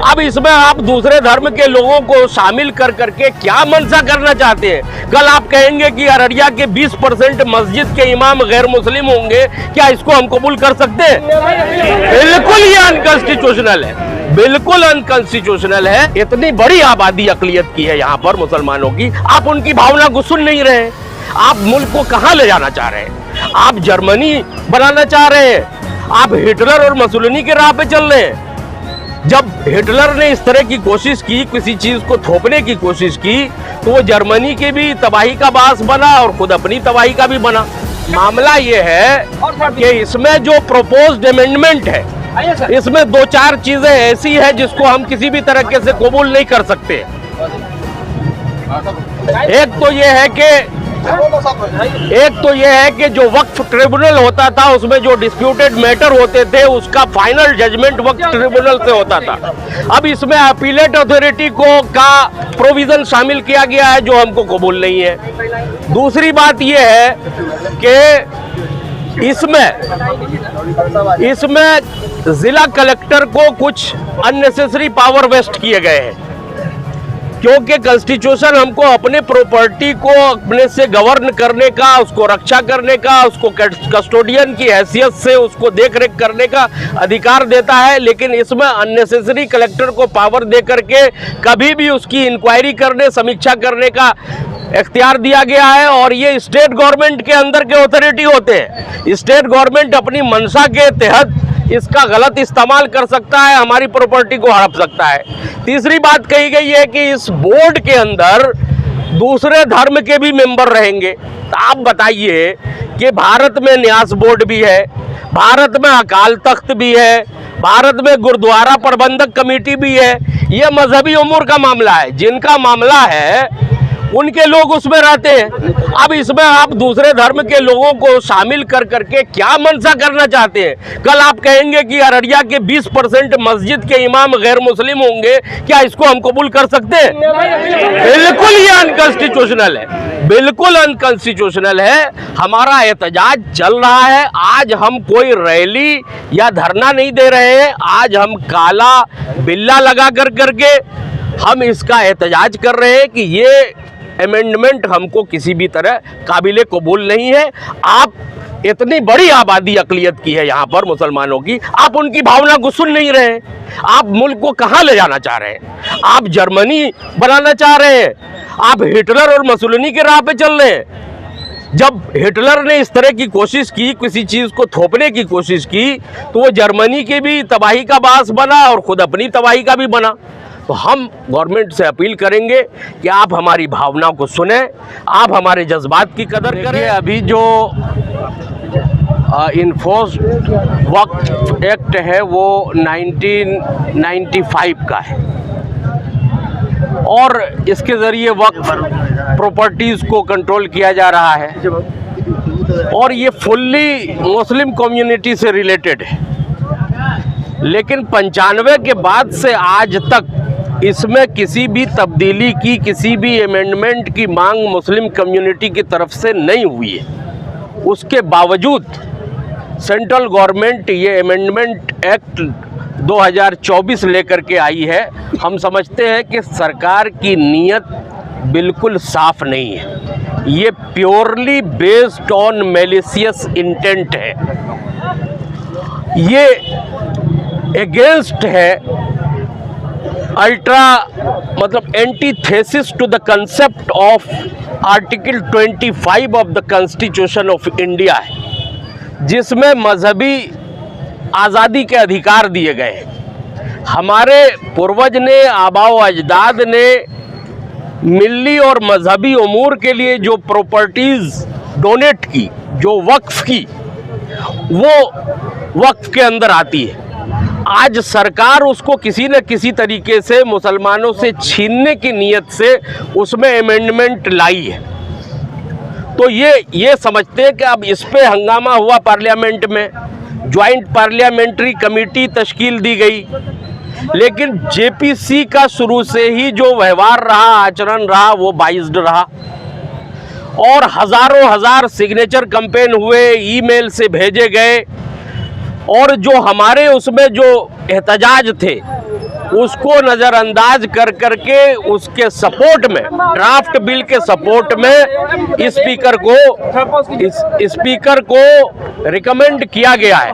अब इसमें आप दूसरे धर्म के लोगों को शामिल कर करके क्या मंशा करना चाहते हैं? कल आप कहेंगे कि अररिया के 20% मस्जिद के इमाम गैर मुस्लिम होंगे, क्या इसको हम कबूल कर सकते हैं? बिल्कुल ये अनकॉन्स्टिट्यूशनल है, बिल्कुल अनकॉन्स्टिट्यूशनल है। इतनी बड़ी आबादी अकलियत की है यहाँ पर मुसलमानों की, आप उनकी भावना को सुन नहीं रहे। आप मुल्क को कहाँ ले जाना चाह रहे हैं? आप जर्मनी बनाना चाह रहे हैं? आप हिटलर और मुसोलिनी के राह पे चल रहे हैं। जब हिटलर ने इस तरह की कोशिश की, किसी चीज को थोपने की कोशिश की, तो वो जर्मनी की भी तबाही का बास बना और खुद अपनी तबाही का भी बना। मामला ये है कि इसमें जो प्रोपोज्ड अमेंडमेंट है, इसमें 2-4 चीजें ऐसी है जिसको हम किसी भी तरीके से कबूल नहीं कर सकते। एक तो ये है कि जो वक्फ ट्रिब्यूनल होता था, उसमें जो डिस्प्यूटेड मैटर होते थे, उसका फाइनल जजमेंट वक्फ ट्रिब्यूनल से होता था। अब इसमें अपीलेट अथॉरिटी को का प्रोविजन शामिल किया गया है, जो हमको कबूल नहीं है। दूसरी बात ये है कि इसमें जिला कलेक्टर को कुछ अननेसेसरी पावर वेस्ट किए गए हैं, क्योंकि कॉन्स्टिट्यूशन हमको अपने प्रॉपर्टी को अपने से गवर्न करने का, उसको रक्षा करने का, उसको कस्टोडियन की हैसियत से उसको देख रेख करने का अधिकार देता है। लेकिन इसमें अननेसेसरी कलेक्टर को पावर दे करके कभी भी उसकी इंक्वायरी करने, समीक्षा करने का इख्तियार दिया गया है। और ये स्टेट गवर्नमेंट के अंदर के अथॉरिटी होते हैं। स्टेट गवर्नमेंट अपनी मंशा के तहत इसका गलत इस्तेमाल कर सकता है, हमारी प्रॉपर्टी को हड़प सकता है। तीसरी बात कही गई है कि इस बोर्ड के अंदर दूसरे धर्म के भी मेंबर रहेंगे। तो आप बताइए कि भारत में न्यास बोर्ड भी है, भारत में अकाल तख्त भी है, भारत में गुरुद्वारा प्रबंधक कमेटी भी है। ये मजहबी उमूर का मामला है, जिनका मामला है उनके लोग उसमें रहते हैं। अब इसमें आप दूसरे धर्म के लोगों को शामिल कर करके क्या मंशा करना चाहते हैं? कल आप कहेंगे कि अररिया के 20% मस्जिद के इमाम गैर मुस्लिम होंगे, क्या इसको हम कबूल कर सकते हैं? बिल्कुल ये अनकॉन्स्टिट्यूशनल है, बिल्कुल अनकॉन्स्टिट्यूशनल है। हमारा एहतजाज चल रहा है। आज हम कोई रैली या धरना नहीं दे रहे हैं, आज हम काला बिल्ला लगा कर करके हम इसका एहतजाज कर रहे हैं कि ये अमेंडमेंट हमको किसी भी तरह काबिले कबूल नहीं है। आप इतनी बड़ी आबादी अकलियत की है यहाँ पर मुसलमानों की, आप उनकी भावना को सुन नहीं रहे। आप मुल्क को कहाँ ले जाना चाह रहे हैं? आप जर्मनी बनाना चाह रहे हैं? आप हिटलर और मुसोलिनी के राह पे चल रहे हैं। जब हिटलर ने इस तरह की कोशिश की, किसी चीज को थोपने की कोशिश की, तो वो जर्मनी की भी तबाही का बास बना और खुद अपनी तबाही का भी बना। तो हम गवर्नमेंट से अपील करेंगे कि आप हमारी भावनाओं को सुने, आप हमारे जज्बात की कदर करें। अभी जो इन्फोर्स्ड वक्फ एक्ट है वो 1995 का है और इसके ज़रिए वक्फ प्रॉपर्टीज़ को कंट्रोल किया जा रहा है और ये फुल्ली मुस्लिम कम्युनिटी से रिलेटेड है। लेकिन 95 के बाद से आज तक इसमें किसी भी तब्दीली की, किसी भी अमेंडमेंट की मांग मुस्लिम कम्युनिटी की तरफ से नहीं हुई है। उसके बावजूद सेंट्रल गवर्नमेंट ये अमेंडमेंट एक्ट 2024 लेकर के आई है। हम समझते हैं कि सरकार की नीयत बिल्कुल साफ नहीं है, ये purely based on malicious intent है। ये अगेंस्ट है, antithesis to the concept of article 25 of the constitution of India है, जिसमें मजहबी आज़ादी के अधिकार दिए गए हैं। हमारे पूर्वज ने, आबाओ अजदाद ने मिल्ली और मजहबी उमूर के लिए जो प्रॉपर्टीज़ डोनेट की, जो वक्फ की, वो वक्फ के अंदर आती है। आज सरकार उसको किसी न किसी तरीके से मुसलमानों से छीनने की नीयत से उसमें अमेंडमेंट लाई है। तो ये समझते हैं कि अब इस पे हंगामा हुआ पार्लियामेंट में, ज्वाइंट पार्लियामेंट्री कमेटी तश्कील दी गई, लेकिन जेपीसी का शुरू से ही जो व्यवहार रहा, आचरण रहा, वो बाइज्ड रहा और हज़ारों हजार सिग्नेचर कैंपेन हुए, ईमेल से भेजे गए और जो हमारे उसमें जो एहतजाज थे उसको नजरअंदाज कर करके उसके सपोर्ट में, ड्राफ्ट बिल के सपोर्ट में स्पीकर को रिकमेंड किया गया है।